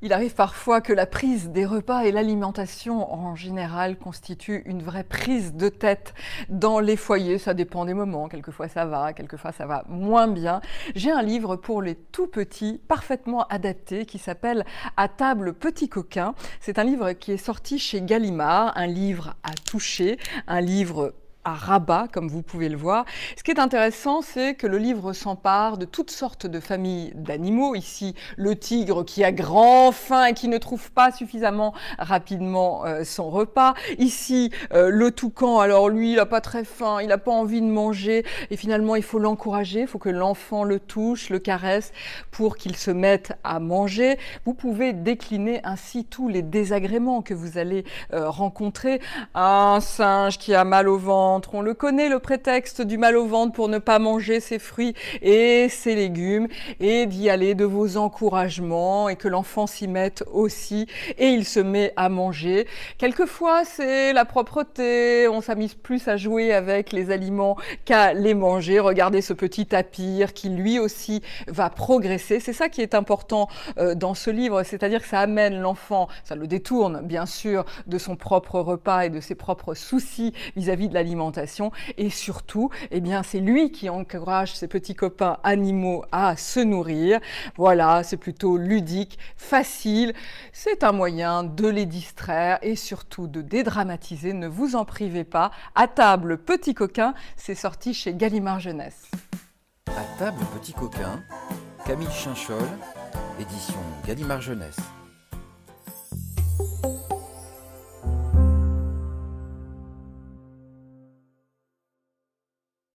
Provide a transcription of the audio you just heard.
Il arrive parfois que la prise des repas et l'alimentation en général constituent une vraie prise de tête dans les foyers. Ça dépend des moments. Quelquefois ça va moins bien. J'ai un livre pour les tout petits, parfaitement adapté, qui s'appelle À table petit coquin. C'est un livre qui est sorti chez Gallimard, un livre à toucher, un livre à rabat, comme vous pouvez le voir. Ce qui est intéressant, c'est que le livre s'empare de toutes sortes de familles d'animaux. Ici, le tigre qui a grand faim et qui ne trouve pas suffisamment rapidement son repas. Ici, le toucan, alors lui, il n'a pas très faim, il n'a pas envie de manger. Et finalement, il faut l'encourager, il faut que l'enfant le touche, le caresse pour qu'il se mette à manger. Vous pouvez décliner ainsi tous les désagréments que vous allez rencontrer. Un singe qui a mal au ventre, on le connaît, le prétexte du mal au ventre pour ne pas manger ses fruits et ses légumes, et d'y aller de vos encouragements et que l'enfant s'y mette aussi et il se met à manger. Quelquefois, c'est la propreté, on s'amuse plus à jouer avec les aliments qu'à les manger. Regardez ce petit tapir qui lui aussi va progresser. C'est ça qui est important dans ce livre, c'est-à-dire que ça amène l'enfant, ça le détourne bien sûr de son propre repas et de ses propres soucis vis-à-vis de l'alimentation. Et surtout, eh bien, c'est lui qui encourage ses petits copains animaux à se nourrir. Voilà, c'est plutôt ludique, facile. C'est un moyen de les distraire et surtout de dédramatiser. Ne vous en privez pas. À table, petit coquin, c'est sorti chez Gallimard Jeunesse. À table, petit coquin, Camille Chinchol, édition Gallimard Jeunesse.